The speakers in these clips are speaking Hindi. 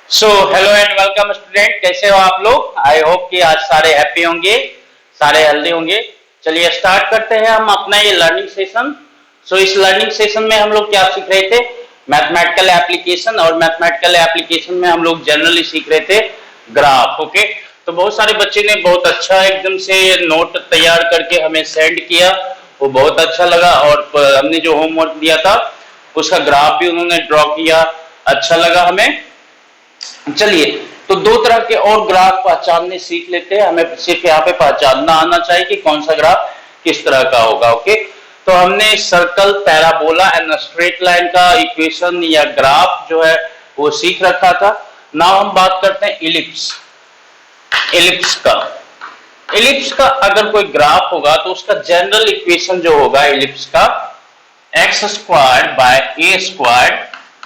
So hello and welcome student, कैसे हो आप लोग। आई होप कि आज सारे हैप्पी होंगे, सारे हेल्दी होंगे। चलिए स्टार्ट करते हैं हम अपना ये लर्निंग सेशन। इस लर्निंग सेशन में हम लोग क्या सीख रहे थे, मैथमेटिकल एप्लीकेशन। और मैथमेटिकल एप्लीकेशन में हम लोग जनरली सीख रहे थे ग्राफ। ओके, तो बहुत सारे बच्चे ने बहुत अच्छा एकदम से नोट तैयार करके हमें सेंड किया, वो बहुत अच्छा लगा। और हमने जो होमवर्क दिया था उसका ग्राफ भी उन्होंने ड्रॉ किया, अच्छा लगा हमें। चलिए, तो दो तरह के और ग्राफ पहचानने सीख लेते हैं। हमें सिर्फ यहाँ पे पहचानना आना चाहिए कि कौन सा ग्राफ किस तरह का होगा। ओके, तो हमने circle, parabola and straight line का इक्वेशन या ग्राफ जो है वो सीख रखा था। नाउ हम बात करते हैं इलिप्स। इलिप्स का अगर कोई ग्राफ होगा तो उसका जनरल इक्वेशन जो होगा इलिप्स का, x squared by a squared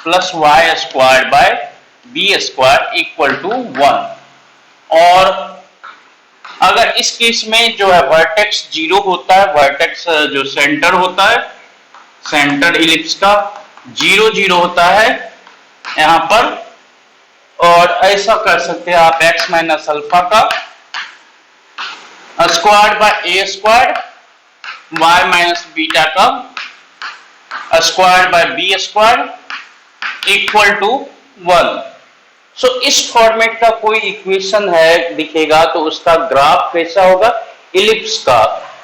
plus y squared by b square equal to 1। और अगर इस केस में जो है वर्टेक्स 0 होता है, वर्टेक्स जो सेंटर होता है, सेंटर इलिप्स का 0 0 होता है यहां पर। और ऐसा कर सकते हैं आप x माइनस अल्फा का squared by a squared, y minus beta का squared by b squared equal to 1। इस फॉर्मेट का कोई इक्वेशन है दिखेगा तो उसका ग्राफ कैसा होगा, इलिप्स का।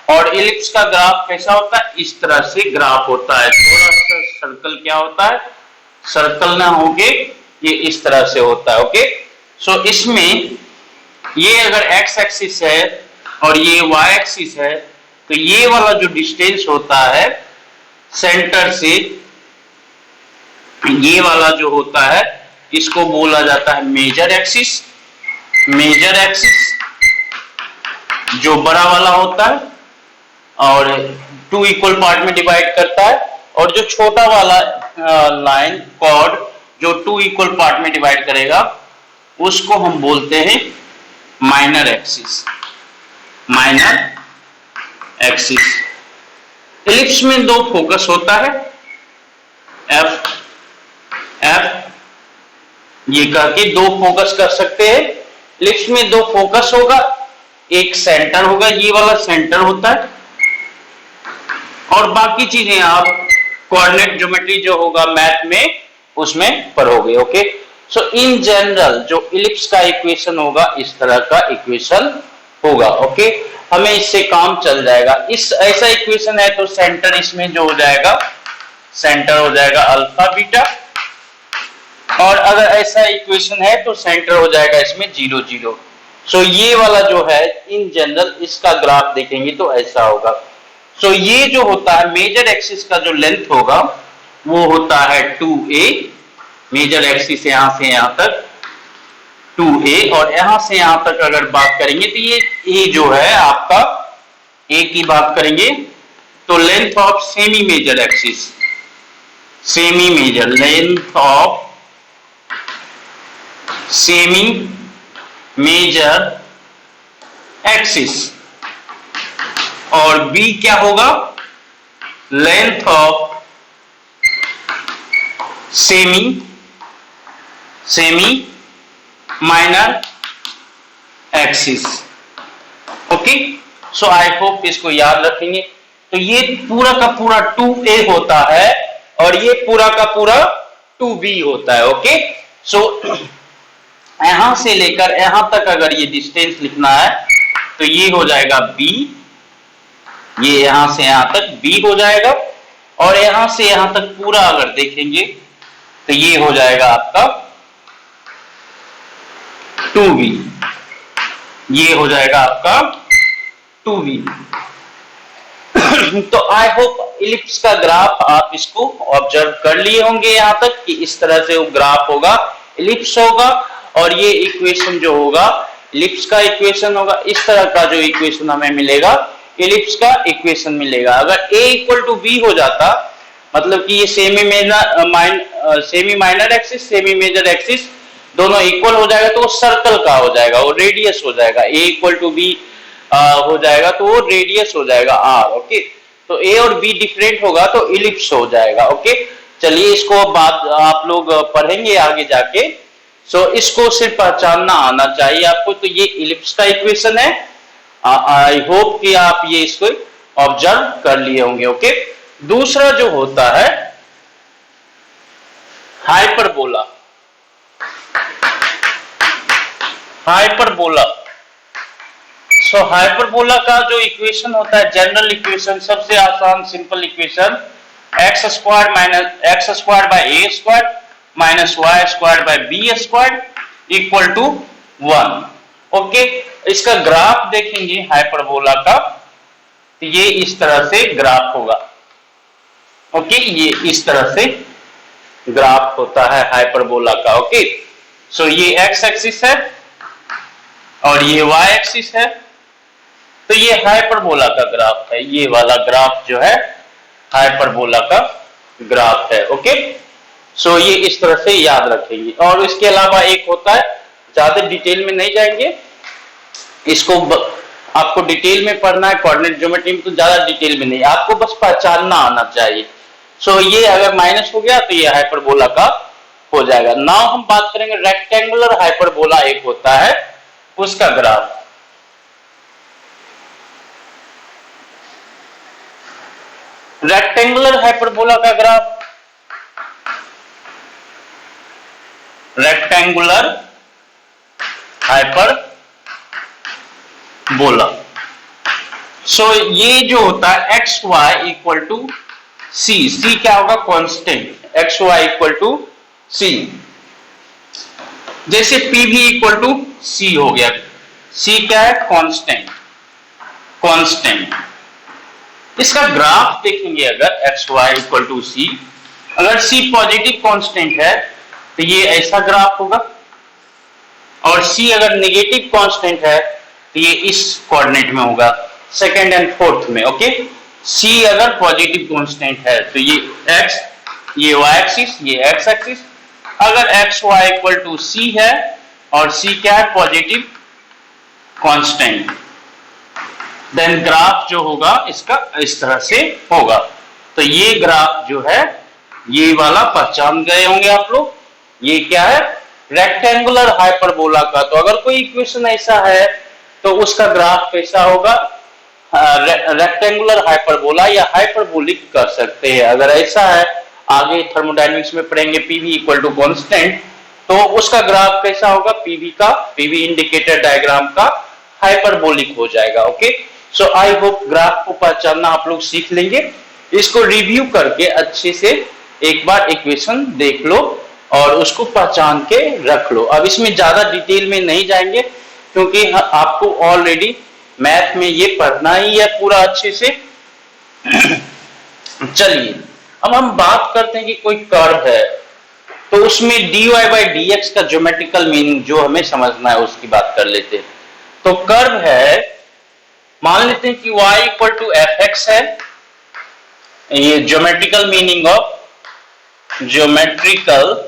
और इलिप्स का ग्राफ कैसा होता है, इस तरह से ग्राफ होता है। थोड़ा सा सर्कल क्या होता है, सर्कल ना होके ये इस तरह से होता है। ओके, इसमें ये अगर x एक्सिस है और ये y एक्सिस है, तो ये वाला जो डिस्टेंस होता है सेंटर से, ये वाला जो होता है इसको बोला जाता है मेजर एक्सिस। मेजर एक्सिस जो बड़ा वाला होता है और 2 इक्वल पार्ट में डिवाइड करता है, और जो छोटा वाला लाइन कॉर्ड जो 2 इक्वल पार्ट में डिवाइड करेगा उसको हम बोलते हैं minor axis. Minor axis. Ellipse में दो फोकस होता है, एफ ये करके दो फोकस कर सकते हैं। इलिप्स में दो फोकस होगा, एक सेंटर होगा, ये वाला सेंटर होता है, और बाकी चीजें आप कोऑर्डिनेट ज्योमेट्री जो होगा मैथ में उसमें पढ़ोगे। ओके, इन जनरल जो इलिप्स का इक्वेशन होगा इस तरह का इक्वेशन होगा। ओके, हमें इससे काम चल जाएगा। इस ऐसा इक्वेशन है तो सेंटर इसमें जो हो जाएगा, सेंटर हो जाएगा अल्फा बीटा। और अगर ऐसा इक्वेशन है तो सेंटर हो जाएगा इसमें 0 0। ये वाला जो है इन जनरल इसका ग्राफ देखेंगे तो ऐसा होगा। ये जो होता है मेजर एक्सिस का जो लेंथ होगा वो होता है 2a। मेजर एक्सिस यहां से यहां तक 2a, और यहां से यहां तक अगर बात करेंगे तो ये a जो है आपका, a की बात करेंगे तो length of semi major axis, semi major length of semi major axis. और b क्या होगा, length of semi minor axis. Okay, I hope इसको याद रखेंगे। तो ये पूरा का पूरा 2a होता है और ये पूरा का पूरा 2b होता है। ओके, यहां से लेकर यहां तक अगर ये डिस्टेंस लिखना है तो ये हो जाएगा b, ये यहां से यहां तक b हो जाएगा। और यहां से यहां तक पूरा अगर देखेंगे तो ये हो जाएगा आपका 2b, ये हो जाएगा आपका 2b। तो आई होप इलिप्स का ग्राफ आप इसको ऑब्जर्व कर लिए होंगे यहां तक कि इस तरह से वो ग्राफ होगा, इलिप्स होगा। और ये इक्वेशन जो होगा इलिप्स का इक्वेशन होगा, इस तरह का जो इक्वेशन हमें मिलेगा इलिप्स का इक्वेशन मिलेगा। अगर a इक्वल टू b हो जाता, मतलब कि ये semi minor axis, semi major axis दोनों इक्वल हो जाएगा तो वो सर्कल का हो जाएगा, वो रेडियस हो जाएगा। a इक्वल टू b हो जाएगा तो वो रेडियस हो जाएगा r। ओके, तो a और b डिफरेंट होगा तो इलिप्स हो जाएगा। ओके, चलिए इसको बाद आप लोग पढ़ेंगे आगे जाके। सो इसको सिर्फ पहचानना आना चाहिए आपको। तो ये इलिप्स का इक्वेशन है। आई होप कि आप ये इसको ऑब्जर्व कर लिए होंगे। ओके, दूसरा जो होता है हाइपरबोला। हाइपरबोला, सो हाइपरबोला का जो इक्वेशन होता है, जनरल इक्वेशन, सबसे आसान simple equation, x square minus x square by a square minus y square by b square equal to 1। Okay, इसका ग्राफ देखेंगे हाइपरबोला का, तो ये इस तरह से ग्राफ होगा। ओके, ये इस तरह से ग्राफ होता है हाइपरबोला का। ओके, सो ये एक्स एक्सिस है और ये वाई एक्सिस है। तो ये हाइपरबोला का ग्राफ है, ये वाला ग्राफ जो है हाइपरबोला का ग्राफ है। ओके, सो ये इस तरह से याद रखेंगे। और इसके अलावा एक होता है, ज्यादा डिटेल में नहीं जाएंगे, इसको आपको डिटेल में पढ़ना है कोऑर्डिनेट ज्योमेट्री में, तो ज्यादा डिटेल में नहीं, आपको बस पहचानना आना चाहिए। सो ये अगर माइनस हो गया तो ये हाइपरबोला का हो जाएगा। नाउ हम बात करेंगे रेक्टेंगुलर हाइपरबोला, एक होता है उसका ग्राफ। रेक्टेंगुलर हाइपरबोला का ग्राफ, रेक्टेंगुलर हाइपरबोला, सो ये जो होता है X Y equal to C, C क्या होगा, constant, X Y equal to C. जैसे पी भी इक्वल टू सी हो गया, सी क्या है, कांस्टेंट, कांस्टेंट। इसका ग्राफ देखेंगे अगर एक्स वाई इक्वल टू सी, अगर सी पॉजिटिव कांस्टेंट है तो ये ऐसा ग्राफ होगा, और सी अगर नेगेटिव कांस्टेंट है तो ये इस कोऑर्डिनेट में होगा, सेकंड एंड फोर्थ में। ओके, सी अगर पॉजिटिव कांस्टेंट है तो ये एक्स, ये वाई एक्सिस, ये एक्स एक्सिस। अगर एक्स वाई इक्वल टू सी है और सी क्या है, पॉजिटिव कांस्टेंट, देन ग्राफ जो होगा इसका इस तरह से होगा। तो ये ग्राफ जो है, ये वाला पहचान गए होंगे आप लोग, ये क्या है, रेक्टेंगुलर हाइपरबोला का। तो अगर कोई इक्वेशन ऐसा है तो उसका ग्राफ कैसा होगा, रेक्टेंगुलर हाइपरबोला या हाइपरबोलिक कर सकते हैं। अगर ऐसा है, आगे थर्मोडायनेमिक्स में पढ़ेंगे, पीवी इक्वल टू कांस्टेंट, तो उसका ग्राफ कैसा होगा, पीवी का, पीवी इंडिकेटर डायग्राम का हाइपरबोलिक हो जाएगा। Okay, so I hope graph को पहचानना आप लोग सीख लेंगे। इसको रिव्यू करके अच्छे से एक बार इक्वेशन देख लो और उसको पहचान के रख लो। अब इसमें ज्यादा डिटेल में नहीं जाएंगे क्योंकि आपको ऑलरेडी मैथ में ये पढ़ना ही है पूरा अच्छे से। चलिए अब हम बात करते हैं कि कोई कर्व है तो उसमें dy बाई dx का ज्योमेट्रिकल मीनिंग जो हमें समझना है उसकी बात कर लेते हैं। तो कर्व है, मान लेते हैं कि y इक्वल टू fx है, ये geometrical meaning of, geometrical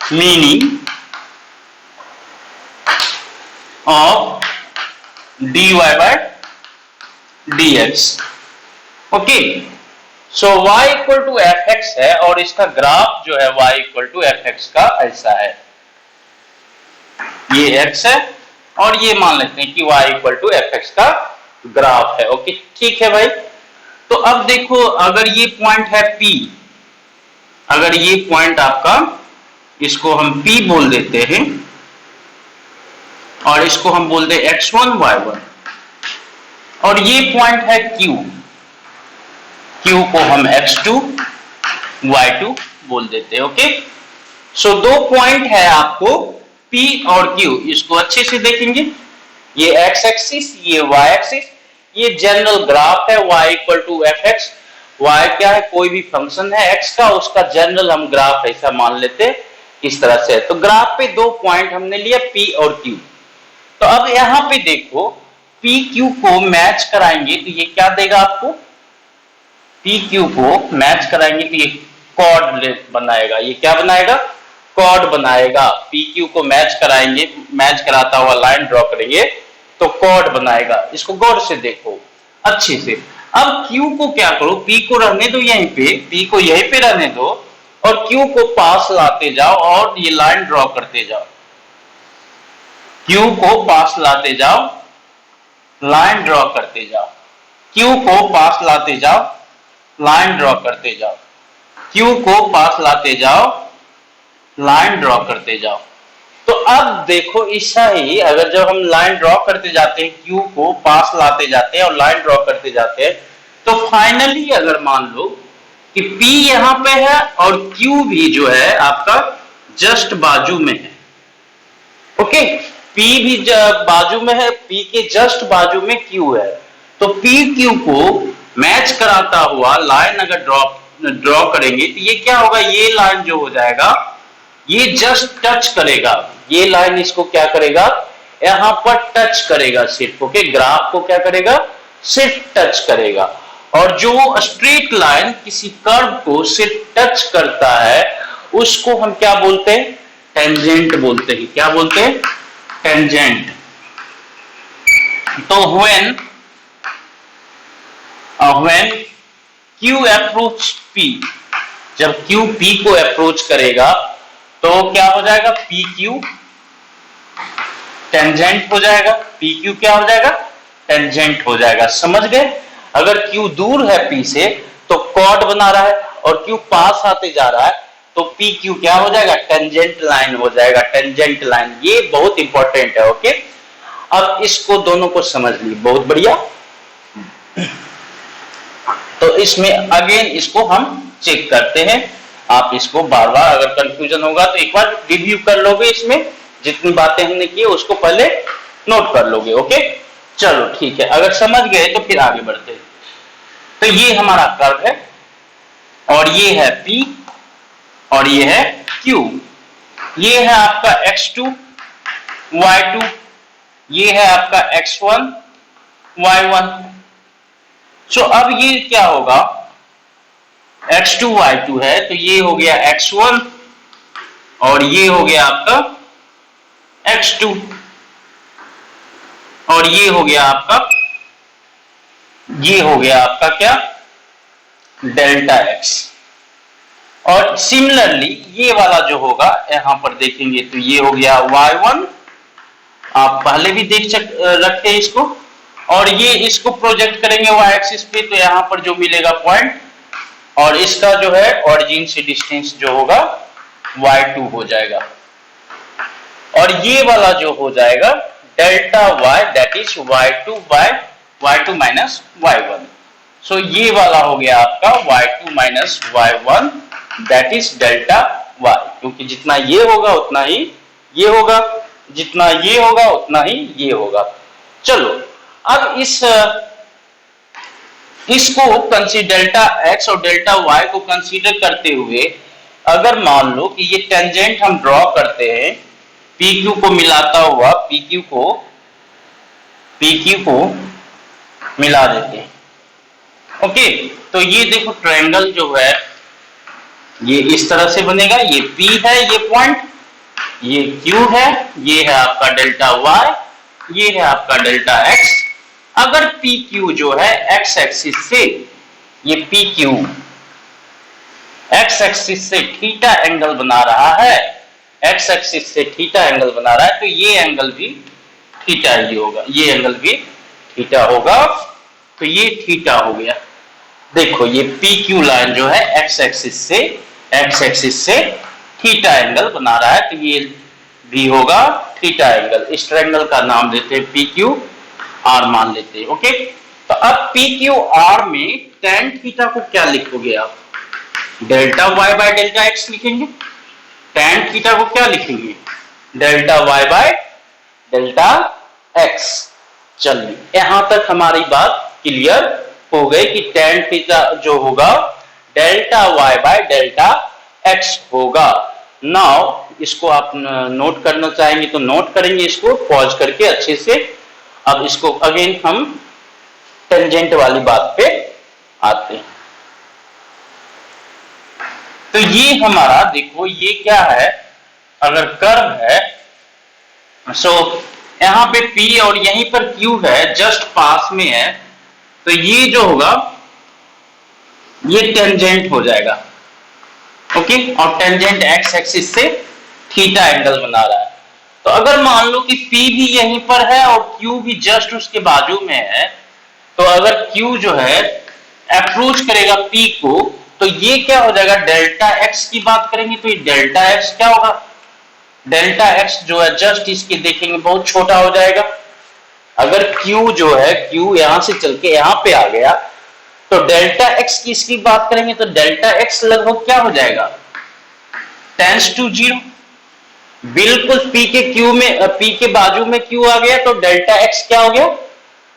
meaning of dy by dx। Okay, so y equal to fx है और इसका ग्राफ जो है y इक्वल टू fx का ऐसा है, ये x है और ये मान लेते हैं कि y इक्वल टू fx का ग्राफ है। ओके, ठीक है भाई। तो अब देखो, अगर ये पॉइंट है P, अगर ये पॉइंट आपका, इसको हम P बोल देते हैं और इसको हम बोलते हैं x1 y1, और ये पॉइंट है Q, Q को हम x2 y2 बोल देते हैं। ओके, सो दो पॉइंट है आपको P और Q, इसको अच्छे से देखेंगे, ये x एक्सिस, ये y एक्सिस, ये जनरल ग्राफ है y equal to fx। y क्या है, कोई भी फंक्शन है x का, उसका जनरल हम ग्राफ ऐसा मान लेते हैं, इस तरह से। तो ग्राफ पे दो पॉइंट हमने लिया P और Q। तो अब यहां पे देखो, पी क्यू को मैच कराएंगे तो ये क्या देगा आपको, पी क्यू को मैच कराएंगे तो ये कॉर्ड बनाएगा, ये क्या बनाएगा, कॉर्ड बनाएगा। पी क्यू को मैच कराएंगे, मैच कराता हुआ लाइन ड्रॉ करेंगे तो कॉर्ड बनाएगा। इसको गौर से देखो अच्छे से। अब क्यू को क्या करो, पी को रहने दो यहीं पे, पी को यहीं पे रहने दो और Q को पास लाते जाओ और ये लाइन ड्रॉ करते जाओ। Q को पास लाते जाओ, लाइन ड्रॉ करते जाओ। Q को पास लाते जाओ, लाइन ड्रॉ करते जाओ। Q को पास लाते जाओ, लाइन ड्रॉ करते जाओ। तो अब देखो ऐसा ही अगर जब हम लाइन ड्रॉ करते जाते हैं, Q को पास लाते जाते हैं और लाइन ड्रॉ करते जाते हैं, तो फाइनली अगर मान लो कि P यहां पे है और Q भी जो है आपका जस्ट बाजू में है। ओके, P भी बाजू में है, P के जस्ट बाजू में Q है। तो P Q को मैच कराता हुआ लाइन अगर ड्रॉ करेंगे तो ये क्या होगा, ये लाइन जो हो जाएगा ये जस्ट टच करेगा, ये लाइन इसको क्या करेगा, यहां पर टच करेगा सिर्फ। ओके, ग्राफ को क्या करेगा, सिर्फ टच करेगा। और जो स्ट्रेट लाइन किसी कर्व को सिर्फ टच करता है उसको हम क्या बोलते हैं, टेंजेंट बोलते हैं। क्या बोलते हैं, टेंजेंट। तो when Q अप्रोच P, जब Q P को अप्रोच करेगा तो क्या हो जाएगा, PQ टेंजेंट हो जाएगा। PQ क्या हो जाएगा, टेंजेंट हो जाएगा। समझ गए, अगर Q दूर है P से तो कॉर्ड बना रहा है और Q पास आते जा रहा है तो PQ क्या हो जाएगा, टेंजेंट लाइन हो जाएगा, टेंजेंट लाइन। ये बहुत इंपॉर्टेंट है। ओके, अब इसको दोनों को समझ ली, बहुत बढ़िया। तो इसमें अगेन इसको हम चेक करते हैं। आप इसको बार बार अगर कंफ्यूजन होगा तो एक बार रिव्यू कर लोगे, इसमें जितनी बातें हमने की उसको पहले नोट कर लोगे। ओके, चलो ठीक है, अगर समझ गए तो फिर आगे बढ़ते हैं। तो ये हमारा कर्व है और ये है P और ये है Q। ये है आपका x2 y2, ये है आपका x1 y1। सो अब ये क्या होगा, x2 y2 है तो ये हो गया x1 और ये हो गया आपका x2 और ये हो गया आपका क्या, डेल्टा x। और सिमिलरली ये वाला जो होगा यहां पर देखेंगे तो ये हो गया y1, आप पहले भी देख रखते हैं इसको। और ये इसको प्रोजेक्ट करेंगे y एक्सिस पे तो यहां पर जो मिलेगा पॉइंट, और इसका जो है ओरिजिन से डिस्टेंस जो होगा y2 हो जाएगा। और ये वाला जो हो जाएगा delta y, that is y2 minus y1। सो ये वाला हो गया आपका y2 minus y1, that is delta y। क्योंकि जितना ये होगा उतना ही ये होगा, जितना ये होगा उतना ही ये होगा। चलो अब इसको कंसीडर डेल्टा x और डेल्टा y को कंसीडर करते हुए अगर मान लो कि ये टेंजेंट हम ड्रॉ करते हैं, PQ को मिलाता हुआ PQ को मिला देते हैं। ओके, तो ये देखो ट्रायंगल जो है ये इस तरह से बनेगा। ये P है, ये पॉइंट, ये Q है, ये है आपका डेल्टा y, ये है आपका डेल्टा x। अगर PQ जो है x एक्सिस से, ये PQ x एक्सिस से थीटा एंगल बना रहा है, x एक्सिस से थीटा एंगल बना रहा है, तो ये एंगल भी थीटा ही होगा, ये एंगल भी थीटा होगा। तो ये थीटा हो गया। देखो ये PQ लाइन जो है x एक्सिस से थीटा एंगल बना रहा है, तो ये भी होगा थीटा एंगल। इस ट्रायंगल का नाम देते हैं PQR मान लेते हैं। ओके, तो अब PQR में tan थीटा को क्या लिखोगे आप, delta y by delta x लिखेंगे। tan थीटा को क्या लिखेंगे, delta y by delta x। चलिए यहां तक हमारी बात क्लियर हो गई कि tan थीटा जो होगा delta y by delta x होगा। नाउ इसको आप नोट करना चाहेंगे तो नोट करेंगे, इसको पॉज करके अच्छे से। अब इसको अगेन हम टेंजेंट वाली बात पे आते हैं। तो ये हमारा देखो ये क्या है, अगर कर्व है सो यहां पे P और यहीं पर Q है, जस्ट पास में है, तो ये जो होगा ये टेंजेंट हो जाएगा। ओके, और टेंजेंट एक्स एक्सिस से थीटा एंगल बना रहा है। तो अगर मान लो कि P भी यहीं पर है और Q भी जस्ट उसके बाजू में है, तो अगर Q जो है अप्रोच करेगा P को, तो ये क्या हो जाएगा, डेल्टा एक्स की बात करेंगे तो ये डेल्टा एक्स क्या होगा, डेल्टा एक्स जो है जस्ट इसके देखेंगे बहुत छोटा हो जाएगा। अगर Q जो है, Q यहां से चल के यहां पे आ गया, तो डेल्टा एक्स की इसकी बात करेंगे तो डेल्टा एक्स लगभग क्या हो जाएगा, टेंस टू जीरो। बिल्कुल P के Q में, P के बाजू में Q आ गया तो डेल्टा एक्स क्या हो गया,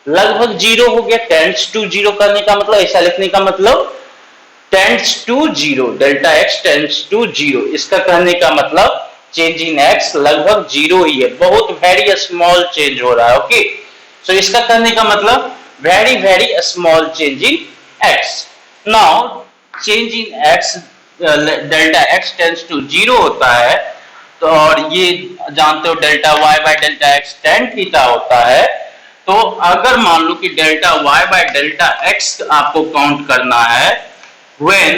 लगभग जीरो हो गया। टेंस टू जीरो करने का मतलब, ऐसा लिखने का मतलब tends to zero, delta x tends to zero, इसका कहने का मतलब चेंज इन एक्स लगभग जीरो ही है, बहुत वेरी स्मॉल चेंज हो रहा है। ओके, सो इसका कहने का मतलब very very small change in x. Now change in x, delta x tends to zero होता है, तो और ये जानते हो delta y by delta x tan theta होता है। तो अगर मान लो कि delta y by delta x आपको काउंट करना है when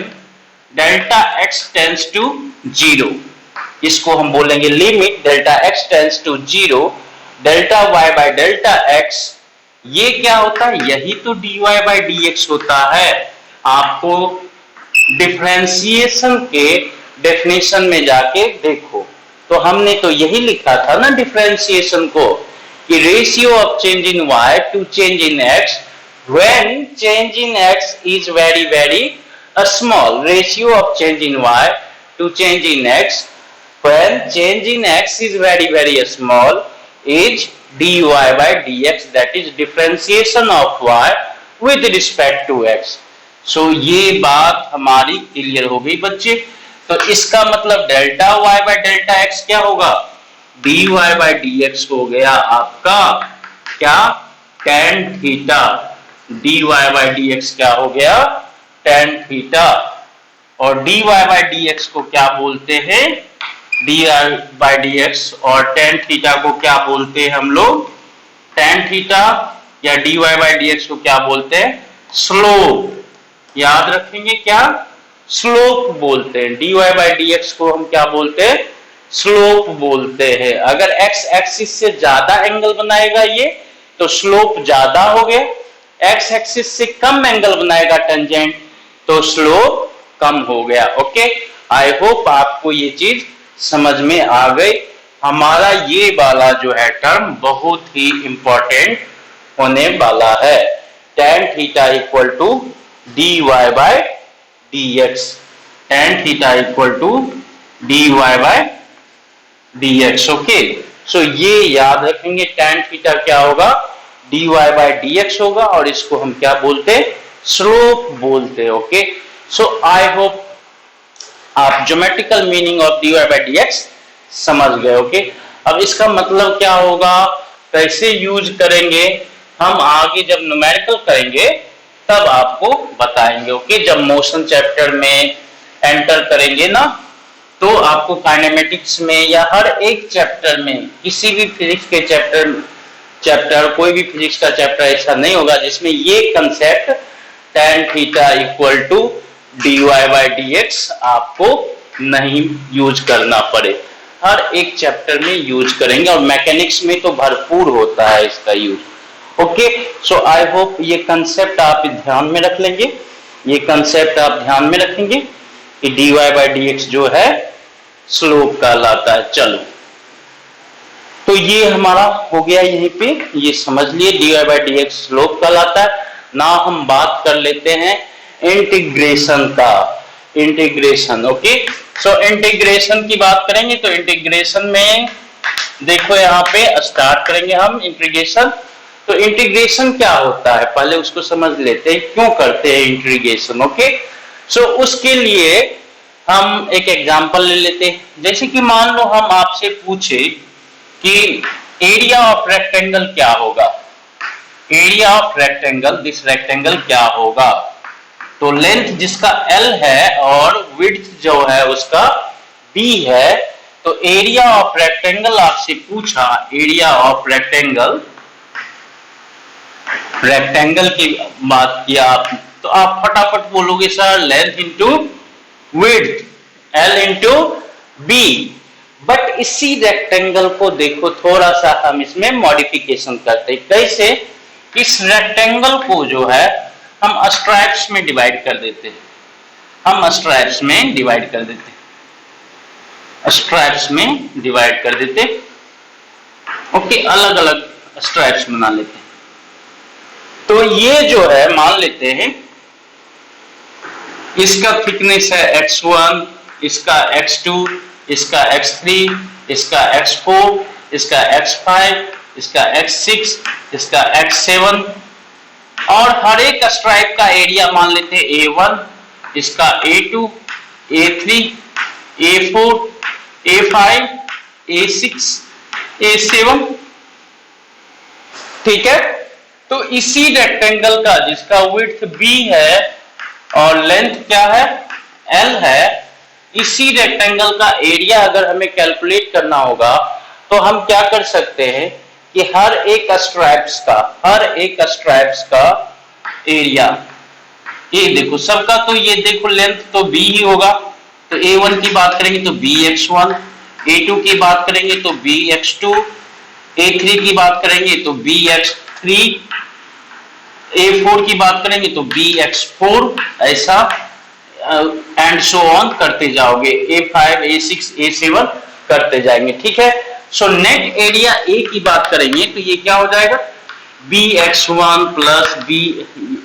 delta x tends to zero, इसको हम बोलेंगे limit delta x tends to zero, delta y by delta x, ये क्या होता है, यही तो dy बाय dx होता है। आपको डिफरेंशिएशन के डेफिनेशन में जाके देखो, तो हमने तो यही लिखा था ना डिफरेंशिएशन को, कि ratio of change in y to change in x when change in x is very very small, ratio of change in y to change in x when change in x is very very small is dy by dx, that is differentiation of y with respect to x। so ये बात हमारी क्लियर हो गई बच्चे। तो इसका मतलब delta y by delta x क्या होगा, dy by dx हो गया आपका क्या, tan theta, dy by dx क्या हो गया, tan थीटा। और dy by dx को क्या बोलते हैं, डी बाई डी एक्स, और टेन थीटा को क्या बोलते हैं हम लोग, टेन थीटा, या d y by d x को क्या बोलते हैं, स्लोप। याद रखेंगे क्या, स्लोप बोलते हैं, d y by d x को हम क्या बोलते हैं, स्लोप बोलते हैं। अगर एक्स एक्सिस से ज्यादा एंगल बनाएगा ये, तो स्लोप ज्यादा हो गया, एक्स एक्सिस से कम एंगल बनाएगा टेंजेंट, तो स्लोप कम हो गया। ओके, आई होप आपको ये चीज समझ में आ गई। हमारा ये वाला जो है टर्म बहुत ही इंपॉर्टेंट होने वाला है, tan theta equal to dy by dx, tan theta equal to dy by dx। Okay, so ये याद रखेंगे, tan थीटा क्या होगा, dy बाय dx होगा, और इसको हम क्या बोलते हैं, स्लोप बोलते हैं। ओके, सो आई होप आप geometrical meaning of dy by dx समझ गए। ओके, अब इसका मतलब क्या होगा, कैसे यूज करेंगे, हम आगे जब न्यूमेरिकल करेंगे तब आपको बताएंगे। ओके, जब मोशन चैप्टर में एंटर करेंगे ना, तो आपको काइनेमेटिक्स में या हर एक चैप्टर में, किसी भी फिजिक्स के चैप्टर कोई भी फिजिक्स का चैप्टर ऐसा नहीं होगा जिसमें ये concept tan theta equal to dy by dx आपको नहीं यूज करना पड़े, हर एक चैप्टर में यूज करेंगे, और मैकेनिक्स में तो भरपूर होता है इसका use. Okay, so I hope ये कंसेप्ट आप ध्यान में रख लेंगे, ये कंसेप्ट आप ध्यान में रखेंगे कि dy बाय dx जो है स्लोप कहलाता है। चलो, तो ये हमारा हो गया, यहीं पे ये समझ लिए dy बाय dx स्लोप कहलाता है। ना हम बात कर लेते हैं इंटीग्रेशन का, इंटीग्रेशन। ओके, सो इंटीग्रेशन की बात करेंगे, तो इंटीग्रेशन में देखो यहाँ पे स्टार्ट करेंगे हम इंटीग्रेशन। तो इंटीग्रेशन क्या होता है पहले उसको समझ लेते हैं, क्यों करते हैं इंटीग्रेशन। ओके, सो उसके लिए हम एक एग्जांपल ले लेते हैं। जैसे कि मान लो हम आपसे पूछे कि एरिया ऑफ रेक्टेंगल क्या होगा, area of rectangle, this rectangle क्या होगा, तो लेंथ जिसका L है और विड्थ जो है उसका B है, तो एरिया ऑफ रेक्टेंगल आपसे पूछा, एरिया ऑफ रेक्टेंगल, रेक्टेंगल की बात किया आप, तो आप फटाफट बोलोगे sir length into width L into b. But इसी रेक्टेंगल को देखो थोड़ा सा हम इसमें मॉडिफिकेशन करते हैं। कैसे? इस रेक्टेंगल को जो है हम स्ट्राइप्स में डिवाइड कर देते हैं, हम स्ट्राइप्स में डिवाइड कर देते हैं, स्ट्राइप्स में डिवाइड कर देते। ओके, अलग अलग स्ट्राइप्स बना लेते हैं। तो ये जो है मान लेते हैं इसका थिकनेस है x1, इसका x2, इसका x3, इसका x4, इसका x5, इसका x6, इसका x7 और हर एक स्ट्राइप का एरिया मान लेते हैं A1, इसका A2, A3, A4, A5, A6, A7। ठीक है, तो इसी रेक्टेंगल का जिसका विड्थ B है और लेंथ क्या है L है, इसी रेक्टेंगल का एरिया अगर हमें कैलकुलेट करना होगा तो हम क्या कर सकते हैं कि हर एक स्ट्राइप्स का एरिया, ये देखो सबका, तो ये देखो लेंथ तो B ही होगा, तो A1 की बात करेंगे तो BX1, A2 की बात करेंगे तो BX2, A3 की बात करेंगे तो BX3, A4 की बात करेंगे तो BX4, ऐसा एंड सो ऑन करते जाओगे, A5, A6, A7 करते जाएंगे। ठीक है, सो नेट एरिया A की बात करेंगे तो ये क्या हो जाएगा BX1 plus B,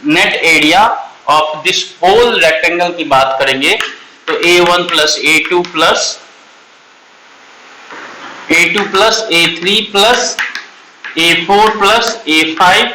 net area of this whole rectangle की बात करेंगे तो A1 plus A2 plus A3 plus A4 plus A5